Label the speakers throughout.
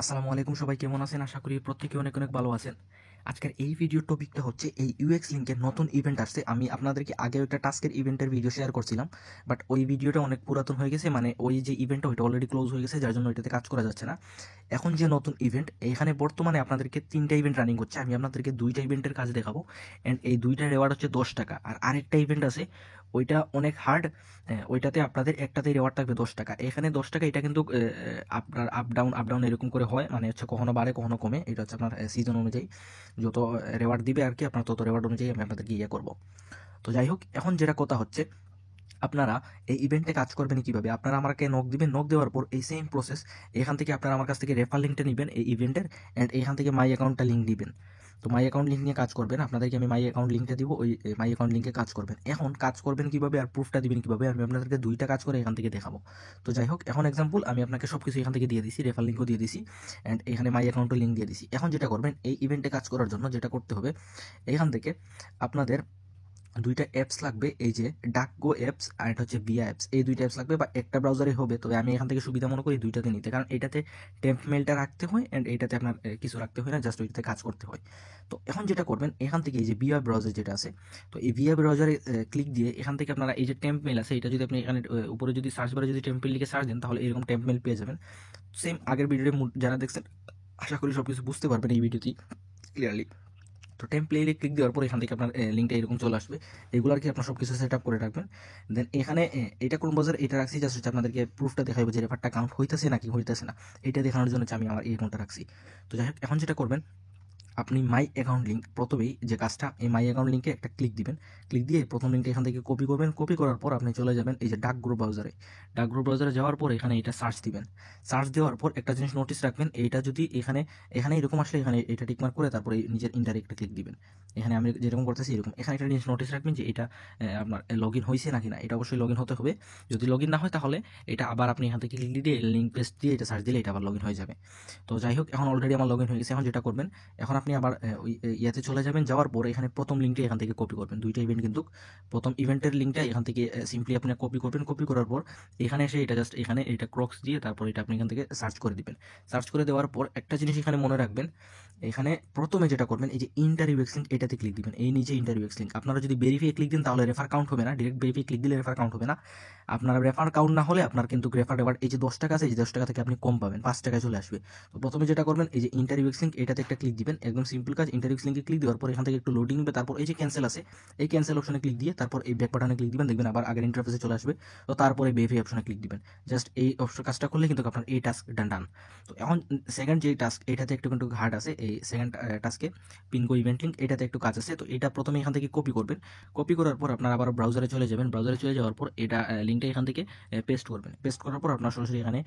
Speaker 1: আসসালামু আলাইকুম, সবাই কেমন আছেন? আশা করি প্রত্যেকে অনেক অনেক ভালো আছেন। আজকের এই ভিডিওর টপিকটা হচ্ছে এই ইউএক্স লিংকের নতুন ইভেন্ট আসছে। আমি আপনাদেরকে আগেও একটা টাস্কের ইভেন্টের ভিডিও শেয়ার করছিলাম, বাট ওই ভিডিওটা অনেক পুরাতন হয়ে গেছে, মানে ওই যে ইভেন্টটা ওইটা অলরেডি ক্লোজ হয়ে গেছে, যার জন্য এটাতে কাজ করা যাচ্ছে না। এখন যে নতুন ইভেন্ট, এখানে বর্তমানে আপনাদেরকে 3টা ইভেন্ট রানিং হচ্ছে। আমি আপনাদেরকে 2টা ইভেন্টের কাজ দেখাবো, অ্যান্ড এই 2টার রেওয়ার্ড হচ্ছে 10 টাকা। আর আরেকটা ইভেন্ট আছে, ওইটা অনেক হার্ড। ওইটাতে আপনাদের একটাতেই রেওয়ার্ড থাকবে 10 টাকা। এখানে 10 টাকা, এটা কিন্তু আপনার আপ ডাউন এরকম করে হয়, মানে হচ্ছে কখনো বাড়ে কখনো কমে। এটা হচ্ছে আপনার সিজন অনুযায়ী যত রেওয়ার্ড দিবে আর কি, আপনার তত রেওয়ার্ড অনুযায়ী আমি আপনাদেরকে ইয়ে করবো। তো যাই হোক, এখন যেটা কথা হচ্ছে, আপনারা এই ইভেন্টে কাজ করবেন কিভাবে? আপনারা আমাকে নক দিবেন, নক দেওয়ার পর এই সেম প্রসেস। এখান থেকে আপনারা আমার কাছ থেকে রেফার লিঙ্কটা নেবেন এই ইভেন্টের, অ্যান্ড এখান থেকে মাই অ্যাকাউন্টটা লিঙ্ক দিবেন। তো মাই অ্যাকাউন্ট লিঙ্ক নিয়ে কাজ করবেন। আপনাদেরকে আমি মাই অ্যাকাউন্ট লিঙ্কটা দিব, ওই মাই অ্যাকাউন্ট লিঙ্কে কাজ করবেন। এখন কাজ করবেন কিভাবে আর প্রুফটা দিবেন কিভাবে, আমি আপনাদেরকে 2টা কাজ করে এখান থেকে দেখাবো। তো যাই হোক, এখন এক্সাম্পল আমি আপনাকে সব কিছু এখান থেকে দিয়ে দিছি, রেফার লিঙ্কও দিয়ে দিছি, অ্যান্ড এখানে মাই অ্যাকাউন্টের লিঙ্ক দিয়ে দিছি। এখন যেটা করবেন, এই ইভেন্টে কাজ করার জন্য যেটা করতে হবে, এখান থেকে আপনাদের 2টা অ্যাপস লাগবে। এই যে ডাকগো অ্যাপস আর এটা হচ্ছে ভিয়া অ্যাপস, এই 2টা অ্যাপস লাগবে, বা একটা ব্রাউজারে হবে। তবে আমি এখান থেকে সুবিধা মনে করি 2টাতে নিতে, কারণ এটাতে টেম্প মেলটা রাখতে হয়, অ্যান্ড এটাতে আপনার কিছু রাখতে হয় না, জাস্ট ওইটাতে কাজ করতে হয়। তো এখন যেটা করবেন, এখান থেকে এই যে ভিয়া ব্রাউজার যেটা আছে, তো এই ভিয়া ব্রাউজারে ক্লিক দিয়ে এখান থেকে আপনারা এই যে টেম্প মেল আছে, এটা যদি আপনি এখানে উপরে যদি সার্চ বারে যদি টেম্প মেল লিখে সার্চ দেন, তাহলে এরকম টেম্প মেল পেয়ে যাবেন। সেম আগের ভিডিওতে যারা দেখছেন, আশা করি সবকিছু বুঝতে পারবেন এই ভিডিওতেই ক্লিয়ারলি। তো টেমপ্লেটে ক্লিক দেওয়ার পর এখান থেকে আপনার লিঙ্কটা এরকম চলে আসবে। এগুলো আর কি আপনার সব কিছু সেট আপ করে রাখবেন। দেন এখানে এটা কোন বাজার এটা রাখছি, জাস্ট হচ্ছে আপনাদেরকে প্রুফটা দেখাবো যে রেফারটা কাউন্ট হইতেছে নাকি হইতেছে না, এটা দেখানোর জন্য হচ্ছে আমি আমার এই অ্যাকাউন্টটা রাখছি। তো যাই হোক, এখন যেটা করবেন, আপনি মাই অ্যাকাউন্ট লিঙ্ক প্রথমেই যে কাজটা, এই মাই অ্যাকাউন্ট লিঙ্কে একটা ক্লিক দিবেন। ক্লিক দিয়ে প্রথম লিঙ্কটা এখান থেকে কপি করবেন। কপি করার পর আপনি চলে যাবেন এই যে ডাকগ্রো ব্রাউজারে। ডাকগ্রো ব্রাউজারে যাওয়ার পর এখানে এটা সার্চ দিবেন। সার্চ দেওয়ার পর একটা জিনিস নোটিস রাখবেন, এইটা যদি এখানে এখানে এরকম আসলে এখানে এটা টিকমার্ক করে তারপরে নিজের ইন্টারেক্টে ক্লিক দিবেন। এখানে আমি যেরকম করতেছি এরকম। এখানে একটা জিনিস নোটিস রাখবেন যে এটা আপনার লগ ইন হয়েছে নাকি না, এটা অবশ্যই লগ ইন হতে হবে। যদি লগ ইন না হয়, তাহলে এটা আবার আপনি এখান থেকে ক্লিক দিয়ে লিঙ্ক পেস্ট দিয়ে এটা সার্চ দিলে এটা আবার লগ ইন হয়ে যাবে। তো যাই হোক, এখন অলরেডি আমার লগ ইন হয়ে গেছে। এখন যেটা করবেন, এখন আপনি আবার ওই ইয়াতে চলে যাবেন। যাওয়ার পরে এখানে প্রথম লিঙ্কটা এখান থেকে কপি করবেন। 2টা ইভেন্ট কিন্তু, প্রথম ইভেন্টের লিঙ্কটা এখান থেকে সিম্পলি আপনি কপি করবেন। কপি করার পর এখানে এসে এটা জাস্ট এখানে এটা ক্রক্স দিয়ে তারপর এটা আপনি এখান থেকে সার্চ করে দিবেন। সার্চ করে দেওয়ার পর একটা জিনিস এখানে মনে রাখবেন, এখানে প্রথমে যেটা করবেন, এই যে ইন্টারভিউ এক্স লিঙ্ক, এটাতে ক্লিক দিবেন। এই নিচে ইন্টারভিউ এক্স লিঙ্ক, আপনারা যদি ভেরিফাই ক্লিক দেন তাহলে রেফার কাউন্ট হবে না, ডিরেক্ট ভেরিফাই ক্লিক দিলে রেফার কাউন্ট হবে না। আপনার রেফার কাউন্ট না হলে আপনার কিন্তু রেফার রেওয়ার্ড এই যে 10 টাকা আছে, এই যে 10 টাকা থেকে আপনি কম পাবেন, 5 টাকায় চলে আসবে। তো প্রথমে যেটা করবেন, এই যে ইন্টারভিউ এক্স লিঙ্ক, এটাতে একটা ক্লিক দিবেন। একদম সিম্পল কাজ। ইন্টারভিউ এক্স লিঙ্কে ক্লিক দেওয়ার পর এখান থেকে একটু লোডিং নেবে, তারপর এই যে ক্যান্সেল আছে, এই ক্যান্সেল অপশনে ক্লিক দিয়ে তারপর এই ব্যাক বাটনে ক্লিক দিবেন, দেখবেন আবার আগের ইন্টারফেসে চলে আসবে। তো তারপরে ভেরিফাই অপশনে ক্লিক দিবেন। জাস্ট এই অপশন কাজটা করলে কিন্তু আপনার এই টাস্ক ডান। তো এখন সেকেন্ড যে টাস্ক, এটাতে একটু কিন্তু হার্ড আছে। এই সেকেন্ড টাস্কে পিনগো ইভেন্ট লিঙ্ক, এটাতে একটু কাজ আছে। তো এটা প্রথমে এখান থেকে কপি করবেন। কপি করার পর আপনার আবার ব্রাউজারে চলে যাবেন। ব্রাউজারে চলে যাওয়ার পর এটা লিঙ্কটা এখান থেকে পেস্ট করবেন। পেস্ট করার পর আপনার সরাসরি এখানে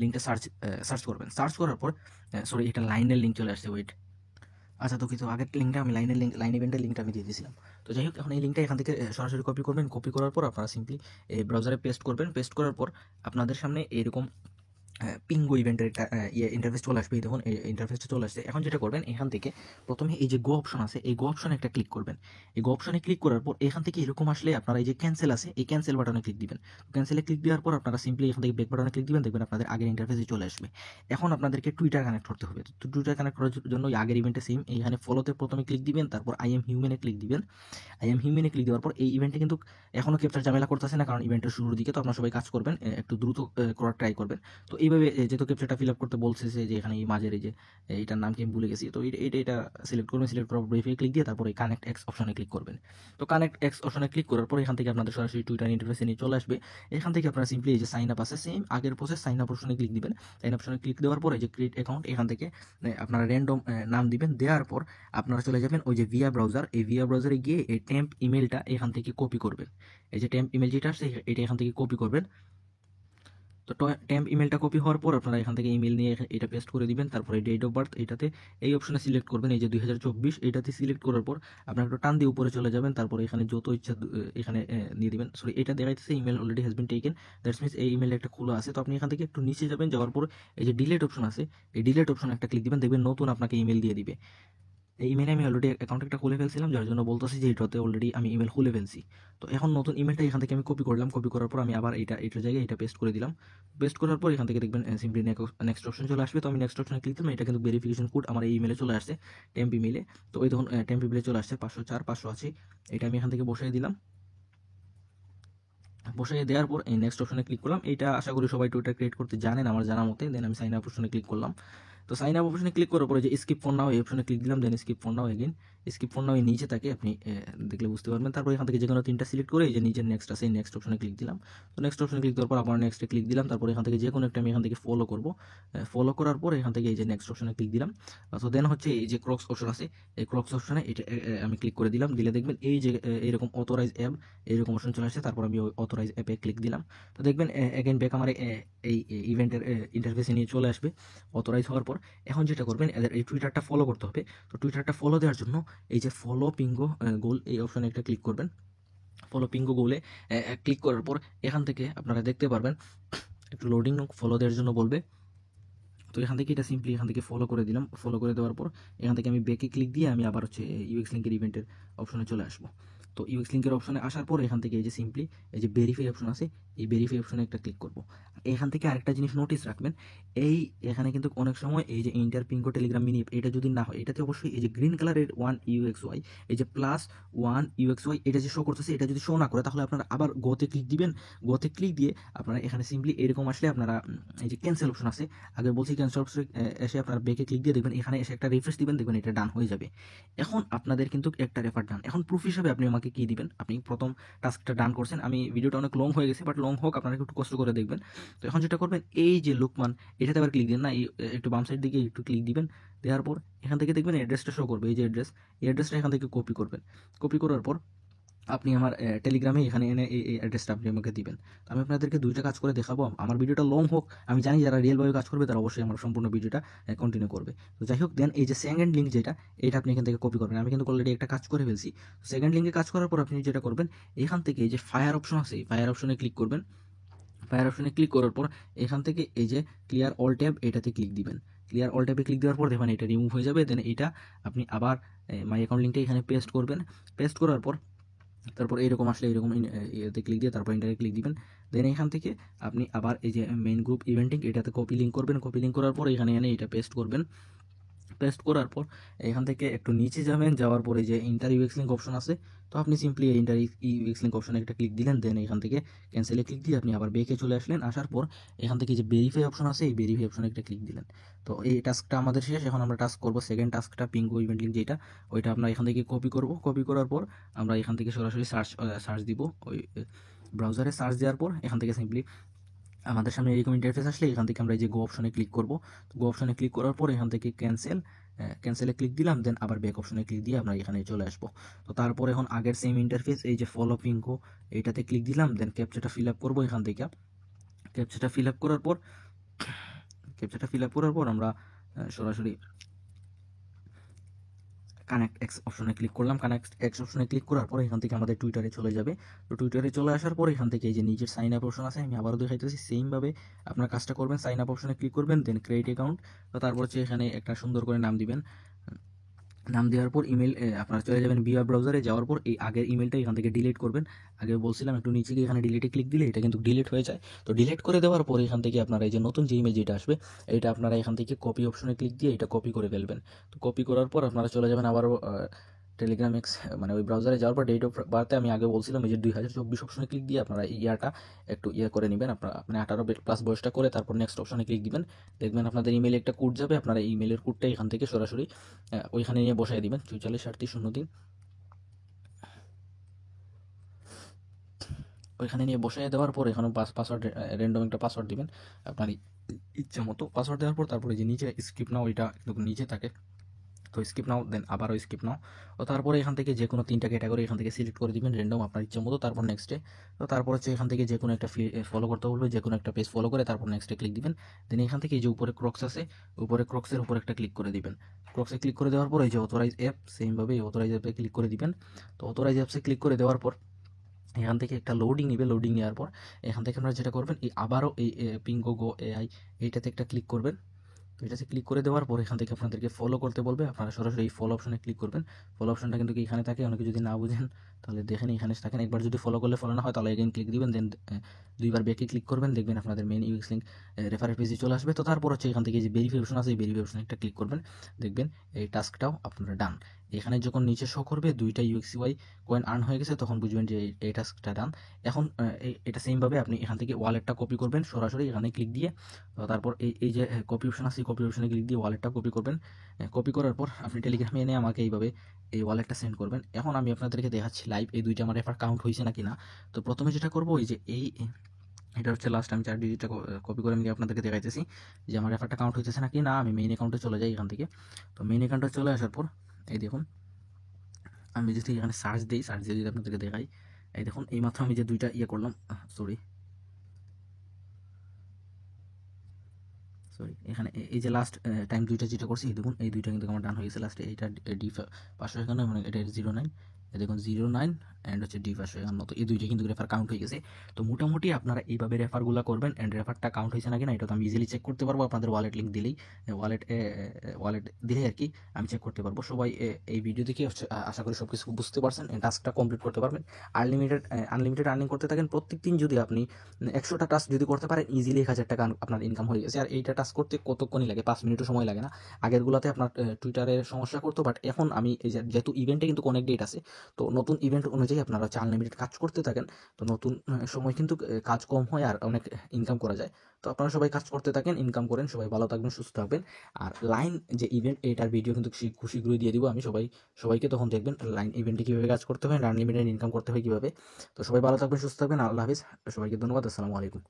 Speaker 1: লিঙ্কটা সার্চ করবেন। সার্চ করার পর সরি, এটা লাইনের লিঙ্ক চলে আসছে, ওয়েট। আচ্ছা, তো কিন্তু আগের লিঙ্কটা আমি লাইন ইভেন্টের লিঙ্কটা আমি দিয়ে দিয়েছিলাম। তো যাই হোক, এখন এই লিঙ্কটা এখান থেকে সরাসরি কপি করবেন। কপি করার পর আপনারা সিম্পলি এই ব্রাউজারে পেস্ট করবেন। পেস্ট করার পর আপনাদের সামনে এরকম পিঙ্গো ইভেন্টের একটা ইন্টারফেস চলে আসবে। এই দেখুন, এই ইন্টারফেসটা চলে আসছে। এখন যেটা করবেন, এখান থেকে প্রথমে এই যে গো অপশন আছে, এই গো অপশনে একটা ক্লিক করবেন। এই গো অপশনে ক্লিক করার পর এখান থেকে এরকম আসলে আপনারা এই যে ক্যান্সেল আছে, এই ক্যান্সেল বাটনে ক্লিক দিবেন। ক্যান্সেলে ক্লিক দেওয়ার পর আপনারা সিম্পলি এখান থেকে ব্যাক বাটনে ক্লিক দিবেন, দেখবেন আপনাদের আগের ইন্টারফেসে চলে আসবে। এখন আপনাদেরকে টুইটার কানেক্ট করতে হবে। তো টুইটার কানেক্ট করার জন্য ওই আগের ইভেন্টে সেম এইখানে ফলোতে প্রথমে ক্লিক দিবেন, তারপর আই এম হিউম্যানে ক্লিক দিবেন। আই এম হিউম্যানে ক্লিক দেওয়ার পর এই ইভেন্টে কিন্তু এখনো ক্যাপচার ঝামেলা করতেছে না, কারণ ইভেন্টের শুরুর দিকে। তো আপনারা সবাই কাজ করবেন, একটু দ্রুত করার ট্রাই করবেন। তো এইভাবে যেহেতু ক্যাপচারটা ফিল আপ করতে বলছে যে এখানে এই মাঝের এই যে এইটার নাম কি আমি ভুলে গেছি, তো এটা সিলেক্ট করবেন। সিলেক্ট করার পর ভেরিফাই ক্লিক দিয়ে তারপর এই কানেক্ট এক্স অপশনে ক্লিক করবেন। তো কানেক্ট এক্স অপশনে ক্লিক করার পর এখান থেকে আপনাদের সরাসরি টুইটার ইন্টারফেসে নিয়ে চলে আসবে। এখান থেকে আপনারা সিম্পলি এই যে সাইন আপ আছে, সেম আগের প্রসেস, সাইন আপ অপশনে ক্লিক দিবেন। সাইন আপ অপশনে ক্লিক দেওয়ার পর এই যে ক্রিয়েট অ্যাকাউন্ট, এখান থেকে আপনারা র্যান্ডম নাম দিবেন। দেওয়ার পর আপনারা চলে যাবেন ওই যে ভিয়া ব্রাউজার, এই ভিয়া ব্রাউজারে গিয়ে এই টেম্প ইমেলটা এখান থেকে কপি করবেন। এই যে টেম্প ইমেল যেটা আসছে, এটা এখান থেকে কপি করবেন। তো টেম্প ইমেলটা কপি হওয়ার পর আপনারা এখান থেকে ইমেল নিয়ে এটা পেস্ট করে দিবেন। তারপরে ডেট অফ বার্থ, এটাতে এই অপশনে সিলেক্ট করবেন, এই যে 2024, এটাতে সিলেক্ট করার পর আপনারা একটু টান দিয়ে উপরে চলে যাবেন। তারপরে এখানে যত ইচ্ছা এখানে দিয়ে দিবেন। সরি, এটা দেখাইতেছে email already has been taken, that's means এই ইমেল একটা খোলা আছে। তো আপনি এখান থেকে একটু নিচে যাবেন, যাওয়ার পর এই যে ডিলেট অপশন আছে, এই ডিলেট অপশন একটা ক্লিক দিবেন, দেখবেন নতুন আপনাকে ইমেল দিয়ে দিবে। এই ইমেলে আমি অলরেডি অ্যাকাউন্ট একটা খুলে ফেলছিলাম, যার জন্য বলতেছি যে এটাতে অলরেডি আমি ইমেল খুলে ফেলছি। তো এখন নতুন ইমেলটা এখান থেকে আমি কপি করলাম, কপি করার পর আমি আবার এটার জায়গায় এটা পেস্ট করে দিলাম। পেস্ট করার পর এখান থেকে দেখবেন সিম্পলি নেক্সট অপশন চলে আসবে। তো আমি নেক্সট অপশনে ক্লিক দিলাম, এটা কিন্তু ভেরিফিকেশন কোড আমার এই ইমেলে চলে আসছে, টেম্প ইমেলে। তো ওই দেখুন টেম্প ইমেলে চলে আসছে 504 580, এটা আমি এখান থেকে বসিয়ে দিলাম। বসিয়ে দেওয়ার পর এই নেক্সট অপশনে ক্লিক করলাম। এটা আশা করি সবাই টুইটার ক্রিয়েট করতে জানেন আমার জানা মতে। দেন আমি সাইন আপ অপশনে ক্লিক করলাম। তো সাইন আপ অপশনে ক্লিক করার পরে যে স্কিপ ফর নাও এই অপশনে ক্লিক দিলাম। Then skip for now again, skip for now এই নিচে থাকে, আপনি দেখলে বুঝতে পারবেন। তারপর এখান থেকে যে কোনো তিনটা সিলেক্ট করে এই যে নিচের নেক্সট আছে এই নেক্সট অপশনে ক্লিক দিলাম। তো নেক্সট অপশনে ক্লিক দেওয়ার পর আবার নেক্সটে ক্লিক দিলাম। তারপর এখান থেকে যে কোনো একটা আমি এখান থেকে ফলো করব। ফলো করার পর এখান থেকে এই যে নেক্সট অপশনে ক্লিক দিলাম। তো দেন হচ্ছে এই যে ক্রক্স অপশন আছে, এই ক্রক্স অপশনে এটা আমি ক্লিক করে দিলাম। দিলে দেখবেন এই যে এরকম অথরাইজ অ্যাপ এরকম অপশন চলে আসছে। তারপর আমি ওই অথরাইজ অ্যাপে ক্লিক দিলাম। তো দেখবেন এগেইন ব্যাক আমার এই ইভেন্টের ইন্টারফেসে নিয়ে চলে আসবে অথরাইজ হওয়ার পর। এখন যেটা করবেন এদের এই টুইটারটা ফলো করতে হবে। তো টুইটারটা ফলো দেওয়ার জন্য এই যে ফলো পিঙ্গো গোল এই অপশনে একটা ক্লিক করবেন। ফলো পিঙ্গো গোলে ক্লিক করার পর এখান থেকে আপনারা দেখতে পারবেন একটু লোডিং ফলো দেওয়ার জন্য বলবে। তো এখান থেকে এটা সিম্পলি এখান থেকে ফলো করে দিলাম। ফলো করে দেওয়ার পর এখান থেকে আমি ব্যাকে ক্লিক দিয়ে আমি আবার হচ্ছে ইউএক্স লিঙ্কের ইভেন্টের অপশনে চলে আসবো। তো ইউএক্স লিঙ্কের অপশনে আসার পর এখান থেকে এই যে সিম্পলি এই যে ভেরিফাই অপশন আছে, এই ভেরিফাই অপশনে একটা ক্লিক করব। এখান থেকে আরেকটা জিনিস নোটিস রাখবেন, এখানে কিন্তু অনেক সময় এই যে ইন্টার পিঙ্কো টেলিগ্রাম মিনি এটা যদি না হয়, এটাতে অবশ্যই এই যে গ্রিন কালারের 1 UXY এই যে +1 UXY এটা যে শো করতেছে, এটা যদি শো না করে তাহলে আপনারা আবার গোতে ক্লিক দিবেন। গোতে ক্লিক দিয়ে আপনারা এখানে সিম্পলি এরকম আসলে আপনারা এই যে ক্যান্সেল অপশন আছে, আগে বলছি ক্যান্সেল অপশন এসে আপনারা ব্যাকে ক্লিক দিয়ে দেখবেন এখানে এসে একটা রিফ্রেশ দিবেন, দেখবেন এটা ডান হয়ে যাবে। এখন আপনাদের কিন্তু একটা রেফার ডান। এখন প্রুফ হিসাবে আপনি আমাকে কি দিবেন, আপনি প্রথম টাস্কটা ডান করছেন। আমি ভিডিওটা অনেক লং হয়ে গেছে, বাট লং হোক আপনারা একটু কষ্ট করে দেখবেন। তো এখন যেটা করবেন এই যে লুকমান এটাতে আবার ক্লিক দিন না, এই একটু বাম সাইড দিকে একটু ক্লিক দিবেন। দেওয়ার পর এখান থেকে দেখবেন অ্যাড্রেসটা শো করবে, এই যে এই অ্যাড্রেসটা এখান থেকে কপি করবেন। কপি করার পর আপনি আমার টেলিগ্রামে এখানে এনে এই অ্যাড্রেসটা আপনি আমাকে দিবেন। তো আমি আপনাদেরকে দুইটা কাজ করে দেখাবো। আমার ভিডিওটা লং হোক, আমি জানি যারা রিয়েলভাবে কাজ করবে তারা অবশ্যই আমার সম্পূর্ণ ভিডিওটা কন্টিনিউ করবে। তো যাই হোক, দেন এই যে সেকেন্ড লিঙ্ক যেটা এটা আপনি এখান থেকে কপি করবেন। আমি কিন্তু অলরেডি একটা কাজ করে ফেলছি। সেকেন্ড লিঙ্কে কাজ করার পর আপনি যেটা করবেন এখান থেকে এই যে ফায়ার অপশন আছে, এই ফায়ার অপশনে ক্লিক করবেন। ফায়ার অপশনে ক্লিক করার পর এখান থেকে এই যে ক্লিয়ার অল ট্যাব এটাতে ক্লিক দিবেন। ক্লিয়ার অল ট্যাবে ক্লিক দেওয়ার পর দেখবেন এটা রিমুভ হয়ে যাবে। দেন এটা আপনি আবার মাই অ্যাকাউন্ট লিঙ্কটা এখানে পেস্ট করবেন। পেস্ট করার পর তারপর এরকম আসলে এরকম ইয়েতে ক্লিক দিয়ে তারপর ইন্টারে ক্লিক দিবেন। দেন এখান থেকে আপনি আবার এই যে মেইন গ্রুপ ইভেন্টিং এটাতে কপি লিঙ্ক করবেন। কপি লিঙ্ক করার পর এখানে এনে এটা পেস্ট করবেন। পেস্ট করার পর এখান থেকে একটু নিচে যাবেন, যাওয়ার পরে যে ইন্টার ইউএক্স লিঙ্ক অপশন আছে, তো আপনি সিম্পলি ইন্টার ইউএক্স লিঙ্ক অপশনে একটা ক্লিক দিলেন। দেন এখান থেকে ক্যান্সেলে ক্লিক দিয়ে আপনি আবার বেকে চলে আসলেন। আসার পর এখান থেকে যে ভেরিফাই অপশন আছে এই ভেরিফাই অপশনে একটা ক্লিক দিলেন। তো এই টাস্কটা আমাদের শেষ। এখন আমরা টাস্ক করবো সেকেন্ড টাস্কটা, পিঙ্গো ইভেন্ট লিঙ্ক যেটা, ওইটা আমরা এখান থেকে কপি করব। কপি করার পর আমরা এখান থেকে সরাসরি সার্চ দিব। ওই ব্রাউজারে সার্চ দেওয়ার পর এখান থেকে সিম্পলি আমাদের সামনে এরকম ইন্টারফেস আসলে এখান থেকে আমরা এই যে গো অপশনে ক্লিক করব। তো গো অপশনে ক্লিক করার পর এখান থেকে ক্যান্সেলে ক্লিক দিলাম। দেন আবার ব্যাক অপশনে ক্লিক দিয়ে আমরা এখানে চলে আসবো। তো তারপর এখন আগের সেম ইন্টারফেস এই যে ফলো পিঙ্কো এইটাতে ক্লিক দিলাম। দেন ক্যাপচাটা ফিল আপ করবো এখান থেকে। ক্যাপচাটা ফিল আপ করার পর আমরা সরাসরি কানেক্ট এক্স অপশনে ক্লিক করলাম। কানেক্ট এক্স অপশনে ক্লিক করার পর এখান থেকে আমাদের টুইটারে চলে যাবে। তো টুইটারে চলে আসার পর এখান থেকে এই যে নিচের সাইন আপ অপশন আছে, আমি আবারও দেখাইতেছি সেমভাবে আপনার কাজটা করবেন। সাইন আপ অপশনে ক্লিক করবেন, দেন ক্রিয়েট অ্যাকাউন্ট। তো তারপর হচ্ছে এখানে একটা সুন্দর করে নাম দিবেন। নাম দেওয়ার পর ইমেল আপনারা চলে যাবেন বিআর ব্রাউজারে। যাওয়ার পর এই আগের ইমেলটা এখান থেকে ডিলিট করবেন। আগে বলছিলাম একটু নিচে গিয়ে এখানে ডিলিটে ক্লিক দিলে এটা কিন্তু ডিলিট হয়ে যায়। তো ডিলিট করে দেওয়ার পর এখান থেকে আপনারা এই যে নতুন যে ইমেল যেটা আসবে এটা আপনারা এখান থেকে কপি অপশনে ক্লিক দিয়ে এটা কপি করে ফেলবেন। তো কপি করার পর আপনারা চলে যাবেন আবারও টেলিগ্রাম এক্স মানে ওই ব্রাউজারে যাওয়ার পর ডেট অফ বার্থে আমি আগে বলছিলাম এই যে 2024 অপশনে ক্লিক দিয়ে আপনারা ইয়াটা একটু করে নেবেন। আপনারা মানে 18+ বয়সটা করে তারপর নেক্সট অপশনে ক্লিক দিবেন। দেখবেন আপনাদের ইমেলে একটা কোড যাবে, আপনারা ইমেলের কোডটা এখান থেকে সরাসরি ওইখানে নিয়ে বসাই দিবেন 443803। ওইখানে নিয়ে বসাই দেওয়ার পর এখানে পাসওয়ার্ড র্যান্ডম একটা পাসওয়ার্ড দিবেন আপনার ইচ্ছা মতো। পাসওয়ার্ড দেওয়ার পর তারপরে যে নিচে স্কিপ নাও ওইটা কিন্তু নিচে থাকে, তো স্কিপ নাও, দেন আবারও স্কিপ নাও। তো তারপরে এখান থেকে যে কোনো 3টা ক্যাটাগরি এখান থেকে সিলেক্ট করে দিবেন র্যান্ডম আপনার ইচ্ছা মতো। তারপর নেক্সটে, তো তারপর হচ্ছে এখান থেকে যে কোনো একটা ফলো করতে বলবে, যে কোনো একটা পেজ ফলো করে তারপর নেক্সটে ক্লিক দিবেন। দেন এখান থেকে এই যে উপরে ক্রক্স আছে, উপরে ক্রক্সের উপর একটা ক্লিক করে দিবেন। ক্রক্সে ক্লিক করে দেওয়ার পর এই যে অথরাইজ অ্যাপ, সেমভাবে এই অথরাইজ অ্যাপে ক্লিক করে দিবেন। তো অথরাইজ অ্যাপসে ক্লিক করে দেওয়ার পর এখান থেকে একটা লোডিং নেবে। লোডিং নেওয়ার পর এখান থেকে আপনারা যেটা করবেন এই আবারও এই পিঙ্গো গো এআই এইটাতে একটা ক্লিক করবেন। এটাতে ক্লিক করে দেওয়ার পর এখান থেকে আপনাদেরকে ফলো করতে বলবে, আপনারা সরাসরি এই ফলো অপশনে ক্লিক করবেন। ফলো অপশনটা কিন্তু এখানে থাকে, অনেকে যদি না বুঝেন তাহলে দেখেন এখানে থাকেন। একবার যদি ফলো করলে ফলো না হয় তাহলে এগেইন ক্লিক দিবেন, দেন দুইবার ব্যাকে ক্লিক করবেন, দেখবেন আপনাদের মেইন ইউএক্স লিঙ্ক রেফারেল পেজে চলে আসবে। তো তারপর হচ্ছে এখান থেকে যে ভেরিফিকেশন আছে এই ভেরিফিকেশন একটা ক্লিক করবেন, দেখবেন এই টাস্কটাও আপনারা ডান। এখানে যখন নিচে শো করবে দুইটা ইউএক্সিওয়াই কয়েন আর্ন হয়ে গেছে তখন বুঝবেন যে এই টাস্কটা ডান। এখন এটা সেমভাবে আপনি এখান থেকে ওয়ালেটটা কপি করবেন, সরাসরি এখানে ক্লিক দিয়ে। তো তারপর এই যে কপি অপশন আছে, কপি অপশনে ক্লিক দিয়ে ওয়ালেটটা কপি করবেন। কপি করার পর আপনি টেলিগ্রামে এনে আমাকে এইভাবে এই ওয়ালেটটা সেন্ড করবেন। এখন আমি আপনাদেরকে দেখাচ্ছি লাইভ এই দুইটা আমার রেফার কাউন্ট হয়েছে নাকি না। তো প্রথমে যেটা করবো এই যে এটা হচ্ছে লাস্ট, আমি 4 ডিজিটটা কপি করে আমি আপনাদেরকে দেখাইতেছি যে আমার রেফারটা কাউন্ট হইতেছে নাকি না। আমি মেইন অ্যাকাউন্টে চলে যাই এখান থেকে। তো মেইন অ্যাকাউন্টে চলে আসার পর এই দেখুন, আমি যদি এখানে সার্চ দিই, সার্চ দিয়ে যদি আপনাদেরকে দেখাই, এই দেখুন এইমাত্র আমি যে দুইটা করলাম, সরি এখানে এই যে লাস্ট টাইম দুইটা যেটা করছি এই দেখুন এই দুইটা কিন্তু আমার ডান হয়ে গেছে। লাস্টে এইটা ডি 551 মানে এটা 09, এই দেখুন 09 অ্যান্ড হচ্ছে ডি 551, তো এই দুইটা কিন্তু রেফার কাউন্ট হয়ে গেছে। তো মোটামুটি আপনারা এইভাবে রেফারগুলো করবেন অ্যান্ড রেফারটা কাউন্ট হয়েছে নাকি না এটা তো আমি ইজিলি চেক করতে পারবো আপনাদের ওয়ালেট লিঙ্ক দিলেই, ওয়ালেট দিলেই আর কি আমি চেক করতে পারবো। সবাই এই ভিডিও দেখে আশা করি সব কিছু বুঝতে পারছেন, টাস্কটা কমপ্লিট করতে পারবেন। আনলিমিটেড আর্নিং করতে থাকেন। প্রত্যেক দিন যদি আপনি 100টা টাস্ক যদি করতে পারেন ইজিলি 1000 টাকা আপনার ইনকাম হয়ে গেছে। আর এইটা টাস্ক করতে কতক্ষণই লাগে, 5 মিনিটও সময় লাগে না। আগেরগুলোতে আপনার টুইটারে সমস্যা করতো, বাট এখন আমি এই যেহেতু ইভেন্টে কিন্তু অনেক ডেট আছে, তো নতুন ইভেন্ট অনুযায়ী আপনারা হচ্ছে আনলিমিটেড কাজ করতে থাকেন। তো নতুন সময় কিন্তু কাজ কম হয় আর অনেক ইনকাম করা যায়। তো আপনারা সবাই কাজ করতে থাকেন, ইনকাম করেন, সবাই ভালো থাকবেন, সুস্থ থাকবেন। আর লাইন যে ইভেন্ট এটার ভিডিও কিন্তু শীঘ্রই দিয়ে দিব আমি সবাইকে, তখন দেখবেন লাইন ইভেন্টে কীভাবে কাজ করতে হয়, আনলিমিটেড ইনকাম করতে হয় কীভাবে। তো সবাই ভালো থাকবেন, সুস্থ থাকবেন, আল্লাহ হাফিজ, সবাইকে ধন্যবাদ, আসসালামু আলাইকুম।